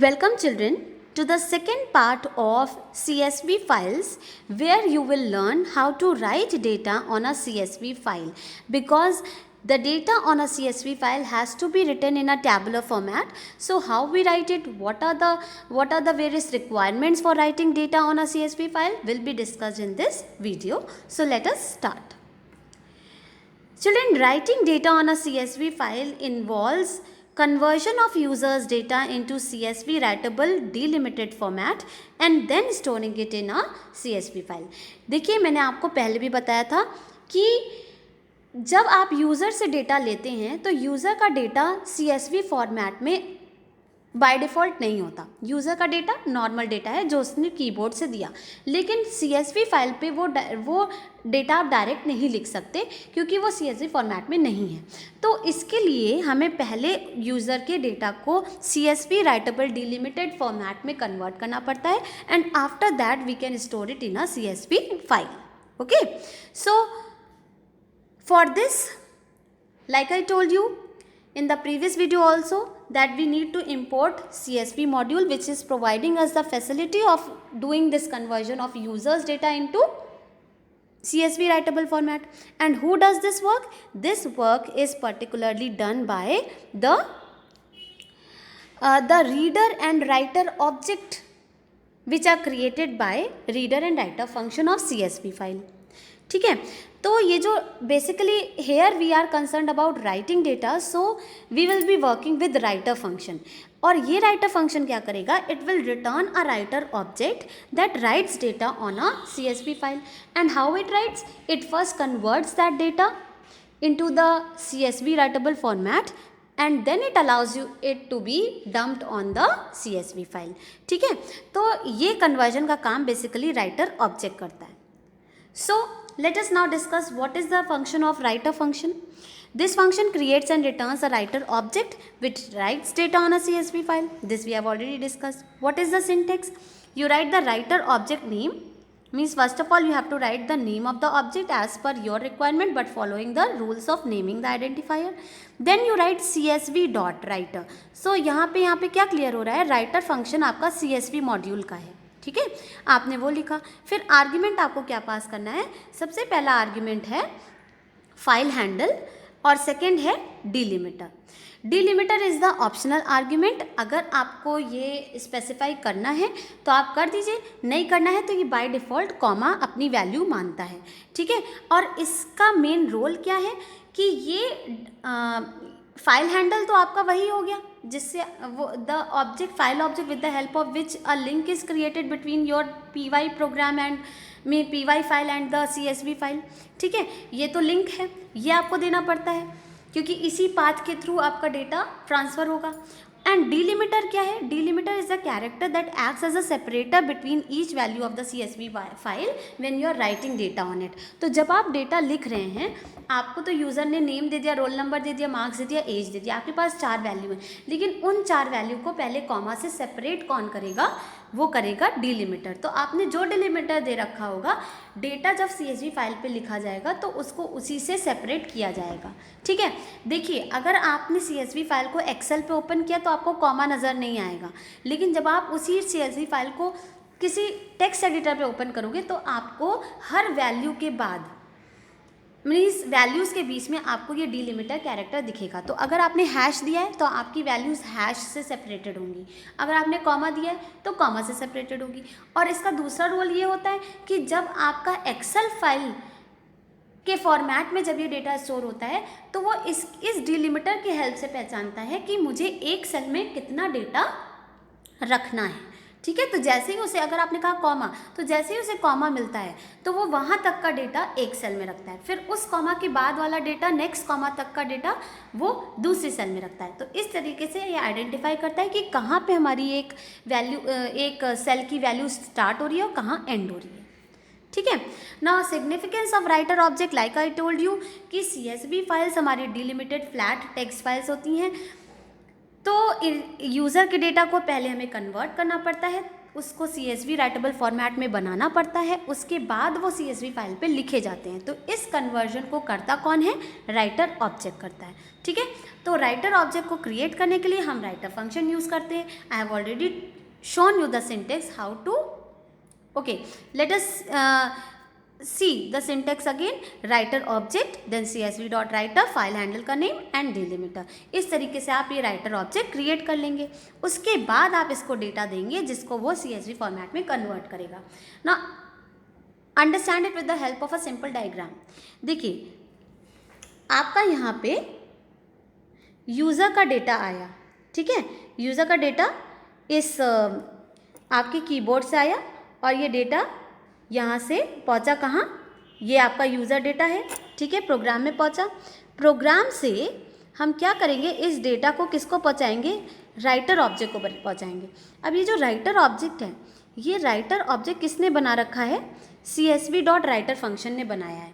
Welcome children to the second part of CSV files where you will learn how to write data on a CSV file because the data on a CSV file has to be written in a tabular format. So how we write it, what are the various requirements for writing data on a CSV file will be discussed in this video. So let us start. Children, writing data on a CSV file involves conversion of users data into CSV writable delimited format and then storing it in a CSV file. देखिए मैंने आपको पहले भी बताया था कि जब आप यूज़र से डेटा लेते हैं तो यूज़र का डेटा CSV फॉर्मेट में बाय डिफ़ॉल्ट नहीं होता. यूज़र का डेटा नॉर्मल डेटा है जो उसने कीबोर्ड से दिया, लेकिन CSV फाइल पे वो डेटा आप डायरेक्ट नहीं लिख सकते क्योंकि वो CSV फॉर्मेट में नहीं है. तो इसके लिए हमें पहले यूज़र के डेटा को CSV राइटेबल डिलिमिटेड फॉर्मेट में कन्वर्ट करना पड़ता है and after that we can store it in a CSV file. Okay, so for this, like I told you in the previous video also, that we need to import CSV module which is providing us the facility of doing this conversion of users data into CSV writable format. And who does this work? This work is particularly done by the reader and writer object which are created by reader and writer function of CSV file. ठीक है, तो ये जो basically here we are concern about writing data, so we will be working with writer function. और ये writer function क्या करेगा? It will return a writer object that writes data on a CSV file. And how it writes? It first converts that data into the CSV writable format and then it allows you it to be dumped on the CSV file. ठीक है, तो ये conversion का काम basically writer object करता है. So let us now discuss what is the function of writer function. This function creates and returns a writer object which writes data on a CSV file. This we have already discussed. What is the syntax? You write the writer object name, means first of all you have to write the name of the object as per your requirement but following the rules of naming the identifier. Then you write CSV dot writer. So यहाँ पे क्या clear हो रहा है? Writer function आपका CSV module का है. ठीक है, आपने वो लिखा. फिर आर्ग्यूमेंट आपको क्या पास करना है? सबसे पहला आर्ग्यूमेंट है फाइल हैंडल और सेकंड है delimiter. Delimiter is the optional argument. अगर आपको ये स्पेसिफाई करना है तो आप कर दीजिए, नहीं करना है तो ये बाय डिफ़ॉल्ट कॉमा अपनी वैल्यू मानता है. ठीक है, और इसका मेन रोल क्या है कि ये फाइल हैंडल तो आपका वही हो गया जिससे वो the object file object with the help of which a link is created between your PY program and PY file and the CSV file. ठीक है, ये तो लिंक है, ये आपको देना पड़ता है क्योंकि इसी पाथ के थ्रू आपका डेटा ट्रांसफ़र होगा. एंड डिलिमिटर क्या है? Delimiter is the character that acts as a separator between each value of the CSV file when you are writing data on it. तो जब आप डेटा लिख रहे हैं, आपको तो यूज़र ने नेम दे दिया, रोल नंबर दे दिया, मार्क्स दे दिया, एज दे दिया, आपके पास 4 वैल्यू हैं, लेकिन उन 4 वैल्यू को पहले कॉमा से सेपरेट कौन करेगा? वो करेगा डिलिमिटर. तो आपने जो डिलिमिटर दे रखा होगा, डेटा जब CSV फाइल पे लिखा जाएगा तो उसको उसी से सेपरेट किया जाएगा. ठीक है, देखिए अगर आपने CSV फाइल को एक्सेल पे ओपन किया तो आपको कॉमा नज़र नहीं आएगा, लेकिन जब आप उसी CSV फाइल को किसी टेक्स्ट एडिटर पे ओपन करोगे तो आपको हर वैल्यू के बाद मीन्स वैल्यूज़ के बीच में आपको ये डिलिमिटर कैरेक्टर दिखेगा. तो अगर आपने हैश दिया है तो आपकी वैल्यूज़ हैश से सेपरेटेड होंगी, अगर आपने कॉमा दिया है तो कॉमा से सेपरेटेड होगी. और इसका दूसरा रोल ये होता है कि जब आपका एक्सेल फाइल के फॉर्मेट में जब ये डेटा स्टोर होता है तो वो इस डिलिमिटर की हेल्प से पहचानता है कि मुझे एक सेल में कितना डेटा रखना है. ठीक है, तो जैसे ही उसे, अगर आपने कहा कॉमा, तो जैसे ही उसे कॉमा मिलता है तो वो वहाँ तक का डेटा एक सेल में रखता है, फिर उस कॉमा के बाद वाला डेटा नेक्स्ट कॉमा तक का डेटा वो दूसरी सेल में रखता है. तो इस तरीके से ये आइडेंटिफाई करता है कि कहाँ पे हमारी एक सेल की वैल्यू स्टार्ट हो रही है और कहाँ एंड हो रही है. ठीक है, now significance of writer object, like I told you कि CSV फाइल्स हमारी डिलिमिटेड फ्लैट टेक्स्ट फाइल्स होती हैं. तो यूज़र के डेटा को पहले हमें कन्वर्ट करना पड़ता है उसको CSV राइटेबल फॉर्मेट में बनाना पड़ता है, उसके बाद वो CSV फाइल पे लिखे जाते हैं। तो इस कन्वर्जन को करता कौन है? राइटर ऑब्जेक्ट करता है। ठीक है, तो राइटर ऑब्जेक्ट को क्रिएट करने के लिए हम राइटर फंक्शन यूज़ करते हैं। I have already shown you the syntax how to, okay, let us see the syntax again, writer object then csv dot writer file handle का नेम एंड delimiter। इस तरीके से आप ये राइटर ऑब्जेक्ट क्रिएट कर लेंगे। उसके बाद आप इसको डेटा देंगे जिसको वो CSV फॉर्मेट में कन्वर्ट करेगा ना। Understand it with the help of a simple diagram. देखिए आपका यहाँ पे यूज़र का डेटा आया, ठीक है, यूज़र का डेटा इस आपके कीबोर्ड से आया और ये डेटा यहाँ से पहुँचा कहाँ? ये आपका यूज़र डेटा है, ठीक है, प्रोग्राम में पहुँचा। प्रोग्राम से हम क्या करेंगे? इस डेटा को किसको पहुँचाएंगे? राइटर ऑब्जेक्ट को पहुँचाएंगे। अब ये जो राइटर ऑब्जेक्ट है, ये राइटर ऑब्जेक्ट किसने बना रखा है? CSV डॉट राइटर फंक्शन ने बनाया है।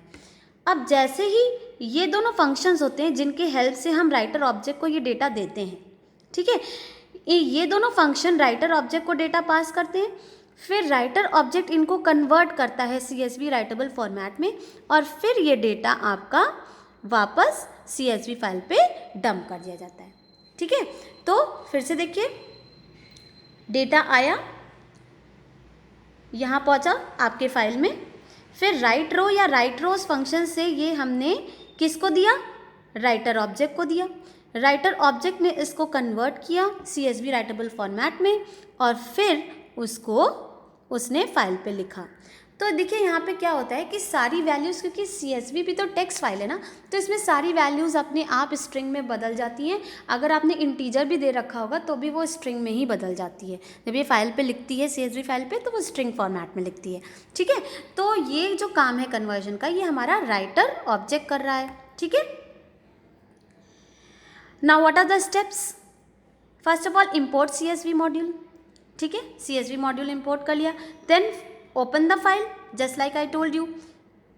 अब जैसे ही ये दोनों फंक्शंस होते हैं जिनके हेल्प से हम राइटर ऑब्जेक्ट को ये डेटा देते हैं, ठीक है, ये दोनों फंक्शन राइटर ऑब्जेक्ट को डेटा पास करते हैं, फिर राइटर ऑब्जेक्ट इनको कन्वर्ट करता है CSV राइटेबल फॉर्मेट में और फिर ये डेटा आपका वापस CSV फाइल पे डंप कर दिया जाता है। ठीक है, तो फिर से देखिए, डेटा आया, यहाँ पहुँचा आपके फाइल में, फिर राइट रो या राइट रोज फंक्शन से ये हमने किसको दिया? राइटर ऑब्जेक्ट को दिया। राइटर ऑब्जेक्ट ने इसको कन्वर्ट किया CSV राइटेबल फॉर्मेट में और फिर उसको उसने फाइल पे लिखा। तो देखिए यहाँ पे क्या होता है कि सारी वैल्यूज़, क्योंकि CSV भी तो टेक्स्ट फाइल है ना, तो इसमें सारी वैल्यूज़ अपने आप स्ट्रिंग में बदल जाती हैं। अगर आपने इंटीजर भी दे रखा होगा तो भी वो स्ट्रिंग में ही बदल जाती है। जब ये फाइल पे लिखती है CSV फाइल पे तो वो स्ट्रिंग फॉर्मेट में लिखती है। ठीक है, तो ये जो काम है कन्वर्जन का, ये हमारा राइटर ऑब्जेक्ट कर रहा है। ठीक है, now what are the steps? First of all import CSV module. ठीक है, CSV मॉड्यूल इंपोर्ट कर लिया, then open the file just like I told you,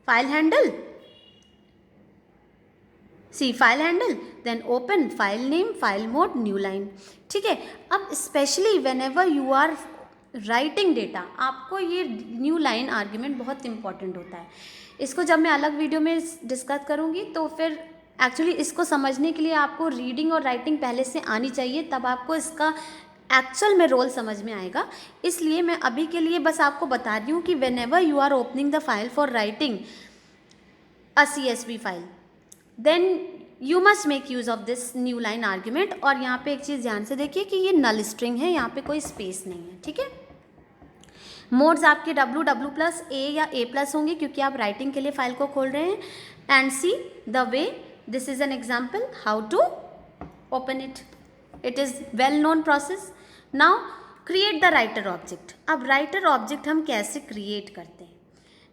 file handle, see file handle, then open, file name, file mode, new line. ठीक है, अब specially whenever you are writing data, आपको ये new line argument बहुत important होता है। इसको जब मैं अलग वीडियो में डिस्कस करूँगी तो फिर एक्चुअली इसको समझने के लिए आपको रीडिंग और राइटिंग पहले से आनी चाहिए, तब आपको इसका एक्चुअल में रोल समझ में आएगा। इसलिए मैं अभी के लिए बस आपको बता रही हूँ कि whenever you are opening the file for writing a CSV file, then you must make use of this new line argument. और यहाँ पे एक चीज़ ध्यान से देखिए कि ये नल स्ट्रिंग है, यहाँ पे कोई स्पेस नहीं है। ठीक है, मोड्स आपके W+A या A+ होंगे क्योंकि आप राइटिंग के लिए फाइल को खोल रहे हैं। And see the way, this is an example how to open it, it is well known process. Now create the writer object. अब राइटर ऑब्जेक्ट हम कैसे क्रिएट करते हैं?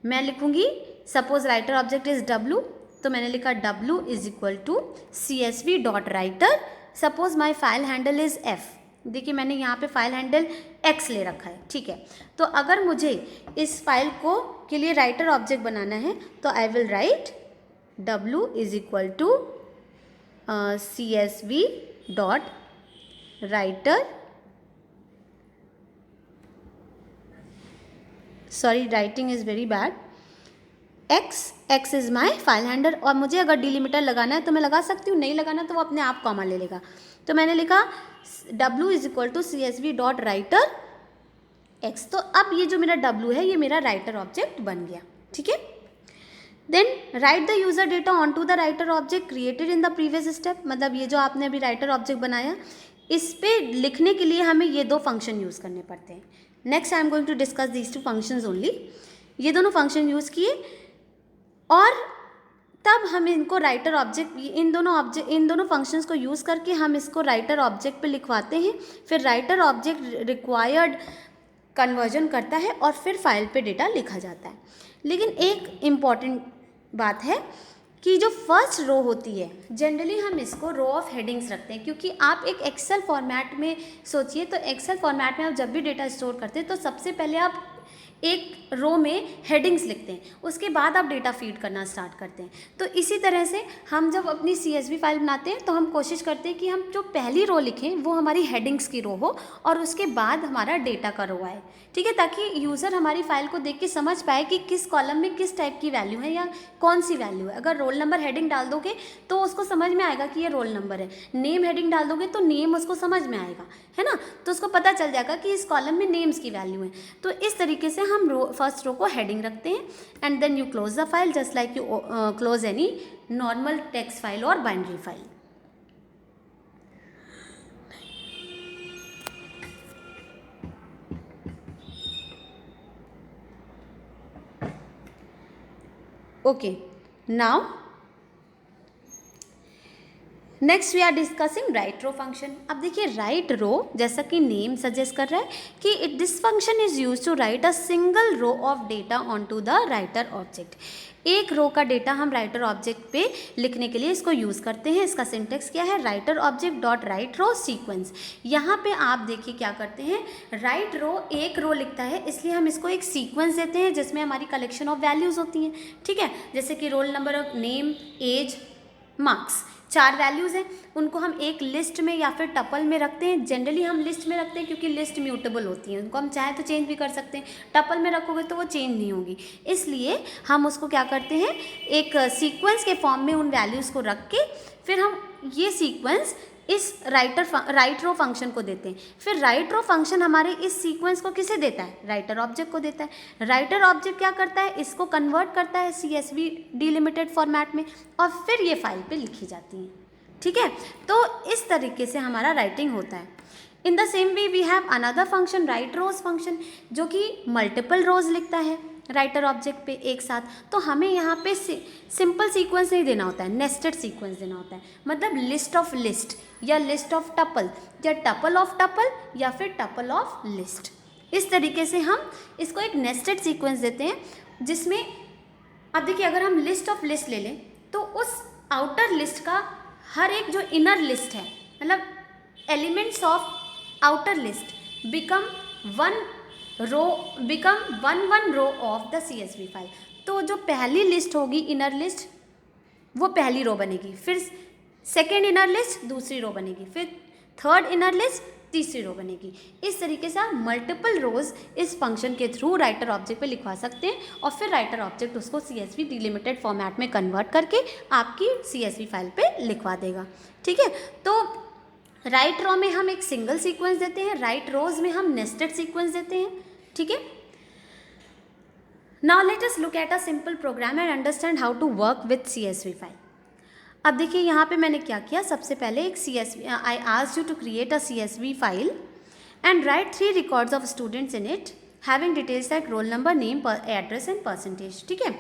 मैं लिखूंगी, suppose writer object is W, तो मैंने लिखा W is equal to CSV dot writer. Suppose my file handle is F, देखिए मैंने यहाँ पे फाइल हैंडल X ले रखा है। ठीक है, तो अगर मुझे इस फाइल को के लिए राइटर ऑब्जेक्ट बनाना है तो I will write W is equal to CSV dot writer, sorry writing is very bad, X is my file handle. और मुझे अगर डिलिमिटर लगाना है तो मैं लगा सकती हूँ, नहीं लगाना तो वो अपने आप कॉमा ले लेगा। तो मैंने लिखा W is equal to CSV dot writer X। तो अब ये जो मेरा W है ये मेरा राइटर ऑब्जेक्ट बन गया। ठीक है, then write the user data on to the writer object created in the previous step. मतलब ये जो आपने अभी राइटर ऑब्जेक्ट बनाया, इस पे लिखने के लिए हमें ये दो फंक्शन यूज़ करने पड़ते हैं। Next I am going to discuss these two functions only. ये दोनों फंक्शन यूज़ किए और तब हम इनको राइटर ऑब्जेक्ट, इन दोनों फंक्शंस को यूज़ करके हम इसको राइटर ऑब्जेक्ट पे लिखवाते हैं। फिर राइटर ऑब्जेक्ट रिक्वायर्ड कन्वर्जन करता है और फिर फाइल पे डेटा लिखा जाता है। लेकिन एक इम्पॉर्टेंट बात है कि जो फर्स्ट रो होती है, जनरली हम इसको रो ऑफ हेडिंग्स रखते हैं, क्योंकि आप एक एक्सेल फॉर्मेट में सोचिए, तो एक्सेल फॉर्मेट में आप जब भी डेटा स्टोर करते हैं तो सबसे पहले आप एक रो में हेडिंग्स लिखते हैं, उसके बाद आप डेटा फीड करना स्टार्ट करते हैं। तो इसी तरह से हम जब अपनी CSV फाइल बनाते हैं तो हम कोशिश करते हैं कि हम जो पहली रो लिखें वो हमारी हेडिंग्स की रो हो और उसके बाद हमारा डेटा का रो आए, ठीक है, ताकि यूज़र हमारी फाइल को देख के समझ पाए कि किस कॉलम में किस टाइप की वैल्यू है या कौन सी वैल्यू है। अगर रोल नंबर हेडिंग डाल दोगे तो उसको समझ में आएगा कि ये रोल नंबर है, नेम हेडिंग डाल दोगे तो नेम उसको समझ में आएगा, है ना, तो उसको पता चल जाएगा कि इस कॉलम में नेम्स की वैल्यू है। तो इस तरीके से हम फर्स्ट रो को हेडिंग रखते हैं and then you close the file just like you close any normal text file और binary file. Okay, now next we are discussing write row function. अब देखिए राइट रो जैसा कि नेम सजेस्ट कर रहा है कि this function is use to write a single row of data on to the writer object. एक रो का डेटा हम राइटर ऑब्जेक्ट पे लिखने के लिए इसको यूज़ करते हैं। इसका सिंटेक्स क्या है, राइटर ऑब्जेक्ट डॉट राइट रो सीक्वेंस। यहाँ पे आप देखिए क्या करते हैं, राइट रो एक रो लिखता है इसलिए हम इसको एक सीक्वेंस देते हैं जिसमें हमारी कलेक्शन ऑफ वैल्यूज़ होती हैं, ठीक है, जैसे कि roll number, name, age, marks, 4 values हैं, उनको हम एक लिस्ट में या फिर टपल में रखते हैं। जनरली हम लिस्ट में रखते हैं क्योंकि लिस्ट म्यूटेबल होती हैं, उनको हम चाहे तो चेंज भी कर सकते हैं। टपल में रखोगे तो वो चेंज नहीं होगी, इसलिए हम उसको क्या करते हैं, एक सीक्वेंस के फॉर्म में उन वैल्यूज़ को रख के फिर हम ये सीक्वेंस इस राइट रो फंक्शन को देते हैं। फिर राइट रो फंक्शन हमारे इस सीक्वेंस को किसे देता है, राइटर ऑब्जेक्ट को देता है। राइटर ऑब्जेक्ट क्या करता है, इसको कन्वर्ट करता है CSV डिलिमिटेड फॉर्मेट में और फिर ये फाइल पे लिखी जाती हैं, ठीक है। तो इस तरीके से हमारा राइटिंग होता है। In the same way we have another function write rows function, जो कि मल्टीपल रोज लिखता है राइटर ऑब्जेक्ट पे एक साथ। तो हमें यहाँ पे सिंपल सीक्वेंस नहीं देना होता है, नेस्टेड सीक्वेंस देना होता है, मतलब लिस्ट ऑफ लिस्ट या लिस्ट ऑफ टपल या टपल ऑफ टपल या फिर टपल ऑफ लिस्ट। इस तरीके से हम इसको एक नेस्टेड सीक्वेंस देते हैं जिसमें, अब देखिए अगर हम लिस्ट ऑफ लिस्ट ले लें तो उस आउटर लिस्ट का हर एक जो इनर लिस्ट है, मतलब elements of outer list become one row of the CSV file. तो जो पहली लिस्ट होगी इनर लिस्ट वो पहली रो बनेगी, फिर सेकेंड इनर लिस्ट दूसरी रो बनेगी, फिर थर्ड इनर लिस्ट तीसरी रो बनेगी। इस तरीके से आप मल्टीपल रोज इस फंक्शन के थ्रू राइटर ऑब्जेक्ट पे लिखवा सकते हैं और फिर राइटर ऑब्जेक्ट उसको CSV डिलिमिटेड फॉर्मेट में कन्वर्ट करके आपकी CSV फाइल पे लिखवा देगा, ठीक है। तो राइट रो में हम एक सिंगल सीक्वेंस देते हैं, राइट रोज में हम नेस्टेड सीक्वेंस देते हैं, ठीक है। Now let us look at a simple program and understand how to work with CSV file. अब देखिए यहाँ पे मैंने क्या किया, सबसे पहले एक CSV, I asked you to create a CSV file and write 3 records of students in it having details like roll number, name, address and percentage, ठीक है।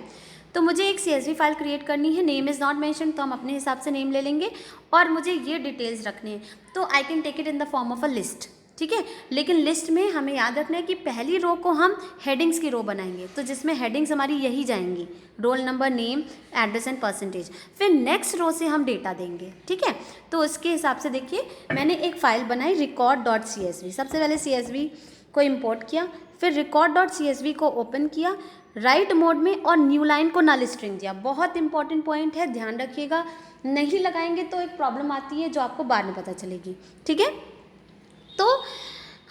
तो मुझे एक CSV फाइल क्रिएट करनी है, नेम इज़ नॉट मेंशन तो हम अपने हिसाब से नेम ले लेंगे और मुझे ये डिटेल्स रखने हैं, तो I can take it in the form of a list, ठीक है। लेकिन लिस्ट में हमें याद रखना है कि पहली रो को हम हेडिंग्स की रो बनाएंगे, तो जिसमें हेडिंग्स हमारी यही जाएंगी, role number, name, address and percentage. फिर नेक्स्ट रो से हम डेटा देंगे, ठीक है। तो उसके हिसाब से देखिए मैंने एक फ़ाइल बनाई record.csv। सबसे पहले CSV को इम्पोर्ट किया, फिर record.csv को ओपन किया राइट मोड में और न्यू लाइन को नल स्ट्रिंग दिया। बहुत इंपॉर्टेंट पॉइंट है, ध्यान रखिएगा, नहीं लगाएंगे तो एक प्रॉब्लम आती है जो आपको बाद में पता चलेगी, ठीक है। तो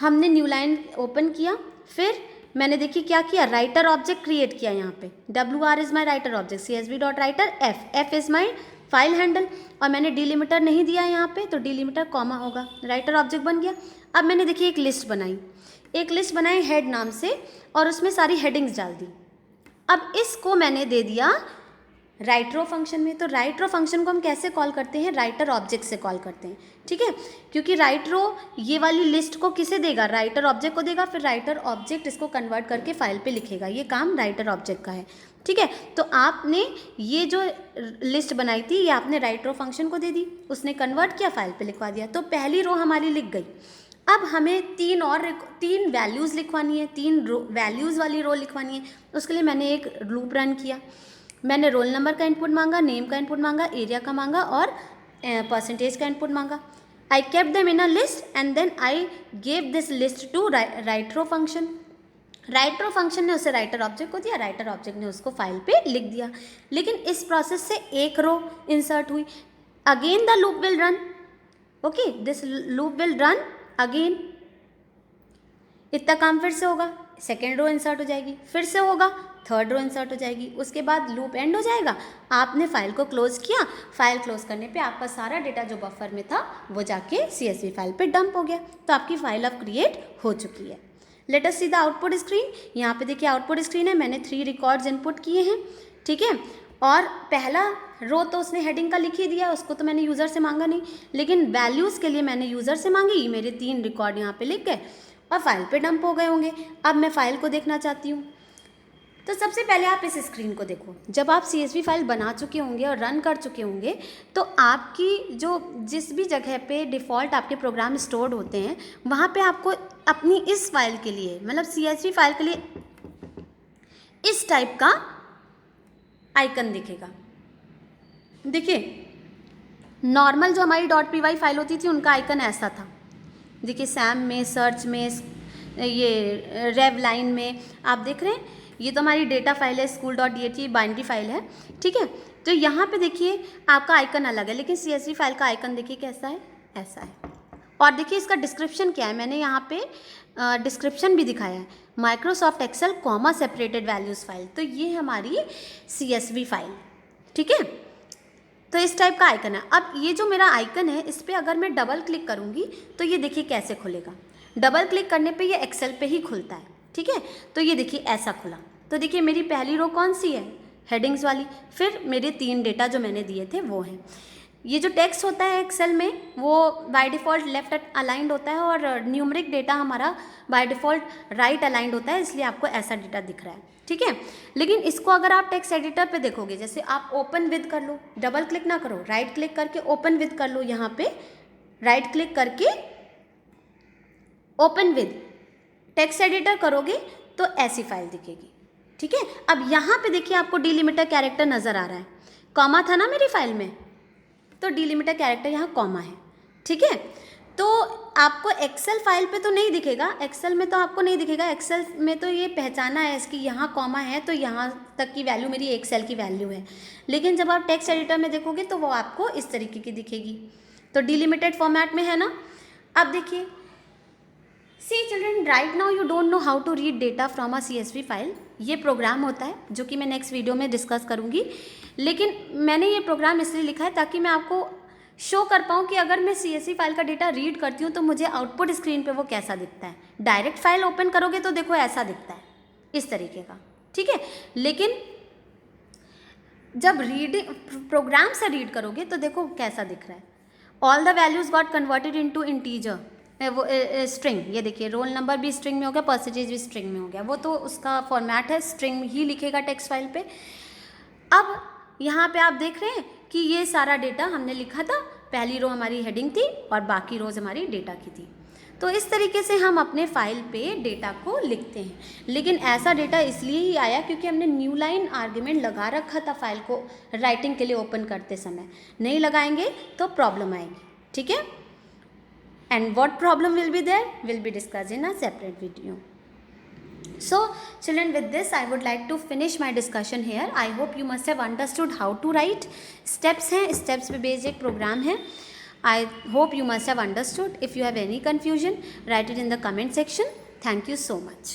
हमने न्यू लाइन ओपन किया, फिर मैंने देखिए क्या किया, राइटर ऑब्जेक्ट क्रिएट किया। यहाँ पे WR is my writer object, CSV.writer, F is my file handle और मैंने डिलिमिटर नहीं दिया यहाँ पे, तो डिलिमिटर कॉमा होगा, राइटर ऑब्जेक्ट बन गया। अब मैंने देखिए एक लिस्ट बनाई हेड नाम से और उसमें सारी हेडिंग्स डाल दी। अब इसको मैंने दे दिया राइट रो फंक्शन में। तो राइट रो फंक्शन को हम कैसे कॉल करते हैं, राइटर ऑब्जेक्ट से कॉल करते हैं, ठीक है, क्योंकि राइट रो ये वाली लिस्ट को किसे देगा, राइटर ऑब्जेक्ट को देगा, फिर राइटर ऑब्जेक्ट इसको कन्वर्ट करके फाइल पे लिखेगा, ये काम राइटर ऑब्जेक्ट का है, ठीक है। तो आपने ये जो लिस्ट बनाई थी ये आपने राइट रो फंक्शन को दे दी, उसने कन्वर्ट किया, फाइल पे लिखवा दिया, तो पहली रो हमारी लिख गई। अब हमें 3 वैल्यूज़ लिखवानी है, 3 वैल्यूज़ वाली रो लिखवानी है। उसके लिए मैंने एक लूप रन किया, मैंने रोल नंबर का इनपुट मांगा, नेम का इनपुट मांगा, एरिया का मांगा और परसेंटेज का इनपुट मांगा। I kept them in a list and then I gave this list to write row function. Writer function ने उसे राइटर ऑब्जेक्ट को दिया, राइटर ऑब्जेक्ट ने उसको फाइल पे लिख दिया, लेकिन इस प्रोसेस से एक रो इंसर्ट हुई, again the loop will run, okay, this loop will run again, इतना काम फिर से होगा, सेकेंड रो इंसर्ट हो जाएगी, फिर से होगा, थर्ड रो इंसर्ट हो जाएगी, उसके बाद लूप एंड हो जाएगा, आपने फाइल को क्लोज किया, फाइल क्लोज करने पे आपका सारा डेटा जो बफर में था वो जाके CSV फाइल पे डंप हो गया, तो आपकी फाइल अब क्रिएट हो चुकी है। Let us see the output screen. यहाँ पे देखिए आउटपुट स्क्रीन है, मैंने 3 रिकॉर्ड्स इनपुट किए हैं, ठीक है, और पहला रो तो उसने हेडिंग का लिख ही दिया, उसको तो मैंने यूज़र से मांगा नहीं, लेकिन वैल्यूज़ के लिए मैंने यूज़र से मांगी, मेरे 3 रिकॉर्ड यहाँ पे लिख गए और फाइल पे डंप हो गए होंगे। अब मैं फाइल को देखना चाहती हूँ, तो सबसे पहले आप इस स्क्रीन को देखो। जब आप CSV फाइल बना चुके होंगे और रन कर चुके होंगे तो आपकी जो जिस भी जगह पे डिफ़ॉल्ट आपके प्रोग्राम स्टोर्ड होते हैं वहाँ पे आपको अपनी इस फाइल के लिए, मतलब CSV फाइल के लिए इस टाइप का आइकन दिखेगा। देखिए नॉर्मल जो हमारी .py फाइल होती थी उनका आइकन ऐसा था, देखिए सैम में, सर्च में, ये रेव लाइन में आप देख रहे हैं, ये तो हमारी डेटा फाइल है, school.dat बाइनरी फाइल है, ठीक है। तो यहाँ पे देखिए आपका आइकन अलग है, लेकिन CSV फाइल का आइकन देखिए कैसा है, ऐसा है। और देखिए इसका डिस्क्रिप्शन क्या है, मैंने यहाँ पे डिस्क्रिप्शन भी दिखाया है, Microsoft Excel comma separated values file, तो ये हमारी CSV फाइल, ठीक है। तो इस टाइप का आइकन है। अब ये जो मेरा आइकन है इस पर अगर मैं डबल क्लिक करूँगी तो ये देखिए कैसे खुलेगा, डबल क्लिक करने पे ये एक्सेल पे ही खुलता है, ठीक है। तो ये देखिए ऐसा खुला, तो देखिए मेरी पहली रो कौन सी है, हेडिंग्स वाली, फिर मेरे 3 डेटा जो मैंने दिए थे वो हैं। ये जो टेक्स्ट होता है एक्सेल में वो बाय डिफ़ॉल्ट लेफ्ट अलाइंड होता है और न्यूमरिक डेटा हमारा बाय डिफ़ॉल्ट राइट अलाइंड होता है, इसलिए आपको ऐसा डेटा दिख रहा है, ठीक है। लेकिन इसको अगर आप टेक्स्ट एडिटर पे देखोगे, जैसे आप ओपन विद कर लो, डबल क्लिक ना करो, राइट क्लिक करके ओपन विद कर लो, यहाँ पे राइट क्लिक करके ओपन विद टेक्स्ट एडिटर करोगे तो ऐसी फाइल दिखेगी, ठीक है। अब यहाँ पे देखिए आपको डिलिमिटर कैरेक्टर नज़र आ रहा है, कॉमा था ना मेरी फाइल में, तो डिलिमिटर कैरेक्टर यहाँ कॉमा है, ठीक है। तो आपको एक्सेल फाइल पे तो नहीं दिखेगा, एक्सेल में तो आपको नहीं दिखेगा, एक्सेल में तो ये पहचाना है इसकी यहाँ कॉमा है तो यहाँ तक की वैल्यू मेरी एक्सेल की वैल्यू है, लेकिन जब आप टेक्स्ट एडिटर में देखोगे तो वो आपको इस तरीके की दिखेगी, तो डिलिमिटेड फॉर्मेट में है ना। अब देखिए, see children, right now you don't know how to read data from a CSV file, ये प्रोग्राम होता है जो कि मैं नेक्स्ट वीडियो में डिस्कस करूँगी, लेकिन मैंने ये प्रोग्राम इसलिए लिखा है ताकि मैं आपको शो कर पाऊँ कि अगर मैं CSV फाइल का डेटा रीड करती हूँ तो मुझे आउटपुट स्क्रीन पे वो कैसा दिखता है। डायरेक्ट फाइल ओपन करोगे तो देखो ऐसा दिखता है, इस तरीके का, ठीक है। लेकिन जब रीडिंग प्रोग्राम से रीड करोगे तो देखो कैसा दिख रहा है, all the values got converted into integer, वो स्ट्रिंग, ये देखिए रोल नंबर भी स्ट्रिंग में हो गया, परसेंटेज भी स्ट्रिंग में हो गया, वो तो उसका फॉर्मेट है, स्ट्रिंग ही लिखेगा टेक्स्ट फाइल पे। अब यहाँ पे आप देख रहे हैं कि ये सारा डेटा हमने लिखा था, पहली रो हमारी हेडिंग थी और बाकी रोज हमारी डेटा की थी। तो इस तरीके से हम अपने फाइल पे डेटा को लिखते हैं, लेकिन ऐसा डेटा इसलिए ही आया क्योंकि हमने न्यू लाइन आर्ग्यूमेंट लगा रखा था फाइल को राइटिंग के लिए ओपन करते समय, नहीं लगाएंगे तो प्रॉब्लम आएगी, ठीक है। And what problem will be there will be discussed in a separate video. So children, with this I would like to finish my discussion here. I hope you must have understood how to write. Steps हैं, steps पे based एक program है. I hope you must have understood. If you have any confusion, write it in the comment section. Thank you so much.